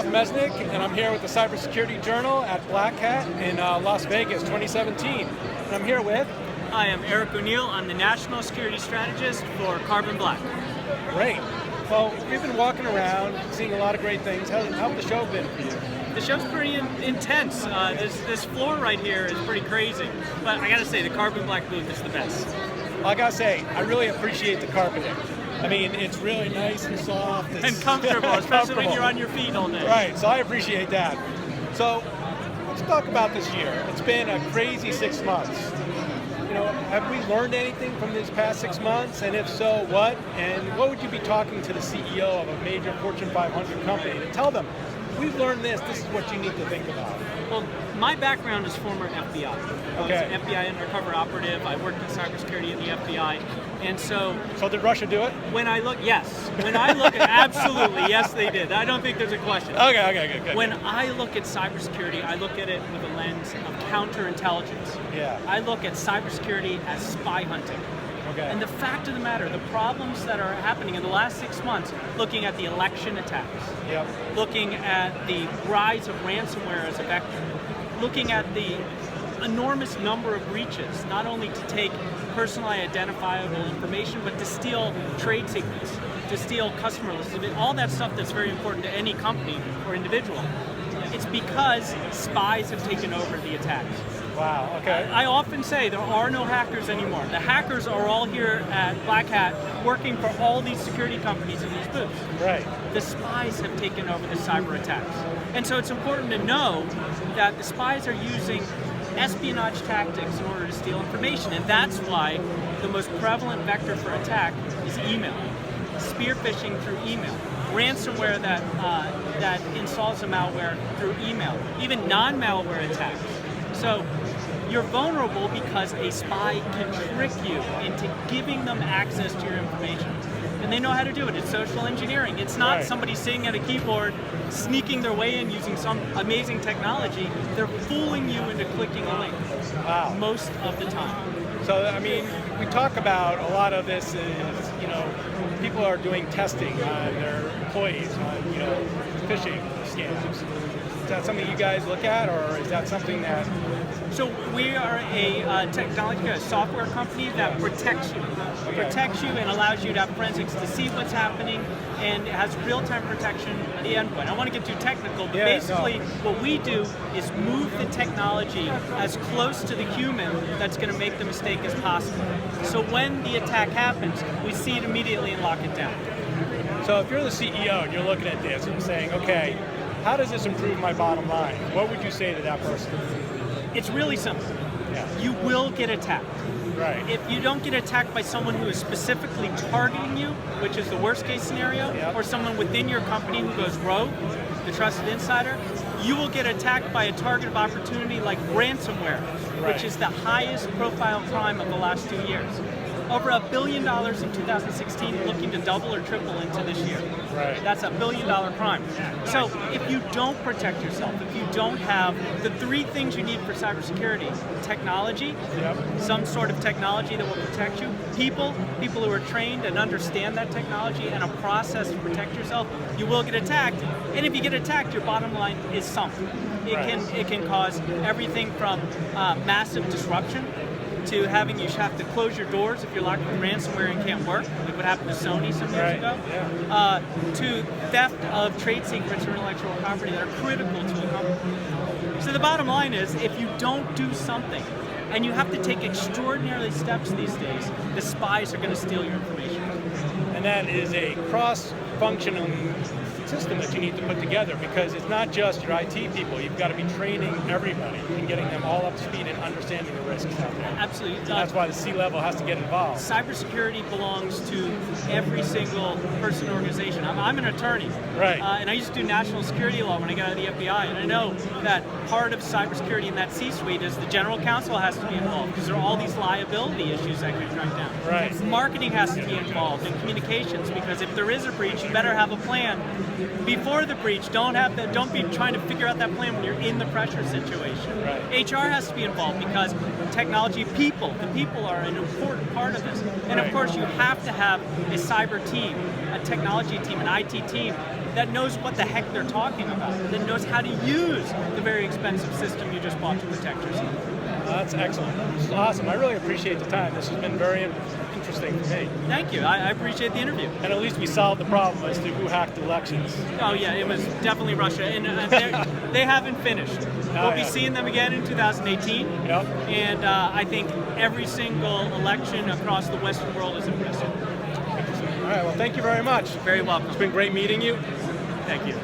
Bob Mesnick, and I'm here with the Cybersecurity Journal at Black Hat in Las Vegas 2017. And I'm here with... Hi, I'm Eric O'Neill. I'm the National Security Strategist for Carbon Black. Great. Well, we've been walking around, seeing a lot of great things. How's the show been for you? The show's pretty intense. This floor right here is pretty crazy. But I gotta say, the Carbon Black booth is the best. Well, I gotta say, I really appreciate the carpeting. I mean, it's really nice and soft. And comfortable, especially when you're on your feet all day. Right, so I appreciate that. So, let's talk about this year. It's been a crazy 6 months. You know, have we learned anything from these past 6 months? And if so, what? And what would you be talking to the CEO of a major Fortune 500 company to tell them, we've learned this is what you need to think about? Well, my background is former FBI. I was an FBI undercover operative. I worked in cybersecurity in the FBI. And so... So did Russia do it? When I look, yes. When I look at, absolutely, yes they did. I don't think there's a question. Okay, good. When I look at cybersecurity, I look at it with a lens of counterintelligence. Yeah. I look at cybersecurity as spy hunting. Okay. And the fact of the matter, the problems that are happening in the last 6 months, looking at the election attacks, looking at the rise of ransomware as a vector, looking at the enormous number of breaches, not only to take personally identifiable information, but to steal trade secrets, to steal customer lists, all that stuff that's very important to any company or individual. It's because spies have taken over the attacks. Wow, okay. I often say there are no hackers anymore. The hackers are all here at Black Hat working for all these security companies in these booths. Right. The spies have taken over the cyber attacks. And so it's important to know that the spies are using espionage tactics in order to steal information, and that's why the most prevalent vector for attack is email. Spear phishing through email. Ransomware that installs a malware through email. Even non-malware attacks. So you're vulnerable because a spy can trick you into giving them access to your information. And they know how to do it. It's social engineering. It's not somebody sitting at a keyboard, sneaking their way in using some amazing technology. They're fooling you into clicking a link. Wow. Most of the time. So, I mean, we talk about a lot of this is, you know, people are doing testing on their employees on, you know, phishing scams. Is that something you guys look at, or is that something that... So we are a technology, a software company that protects you. Protects you and allows you to have forensics to see what's happening, and it has real-time protection at the endpoint. I don't want to get too technical, but basically what we do is move the technology as close to the human that's going to make the mistake as possible. So when the attack happens, we see it immediately and lock it down. So if you're the CEO and you're looking at this and saying, okay, how does this improve my bottom line? What would you say to that person? It's really simple. You will get attacked. Right. If you don't get attacked by someone who is specifically targeting you, which is the worst case scenario, or someone within your company who goes rogue, the trusted insider, you will get attacked by a target of opportunity like ransomware, which is the highest profile crime of the last 2 years. Over $1 billion in 2016, looking to double or triple into this year. Right. That's $1 billion crime. So if you don't protect yourself, if you don't have the 3 things you need for cybersecurity: technology, some sort of technology that will protect you, people who are trained and understand that technology, and a process to protect yourself, you will get attacked. And if you get attacked, your bottom line is sunk. It can cause everything from massive disruption to having you have to close your doors if you're locked with ransomware and can't work, like what happened to Sony some years ago, to theft of trade secrets or intellectual property that are critical to a company. So the bottom line is, if you don't do something, and you have to take extraordinary steps these days, the spies are going to steal your information. And that is a cross-functional system that you need to put together, because it's not just your IT people. You've got to be training everybody and getting them all up to speed and understanding the risks out there. Absolutely. And that's why the C-level has to get involved. Cybersecurity belongs to every single person or organization. I'm an attorney, and I used to do national security law when I got out of the FBI, and I know that part of cybersecurity in that C-suite is the general counsel has to be involved, because there are all these liability issues that get tracked down. Marketing has to be involved, and communications, because if there is a breach, you better have a plan before the breach. Don't be trying to figure out that plan when you're in the pressure situation. HR has to be involved, because technology the people are an important part of this. And of course you have to have a cyber team, a technology team, an IT team that knows what the heck they're talking about, that knows how to use the very expensive system you just bought to protect yourself. That's excellent. This is awesome. I really appreciate the time. This has been very interesting for me. Thank you. I appreciate the interview. And at least we solved the problem as to who hacked elections. Oh yeah, it was definitely Russia, and they haven't finished. We'll be seeing them again in 2018. Yep. And I think every single election across the Western world is at risk. All right. Well, thank you very much. Very welcome. It's been great meeting you. Thank you.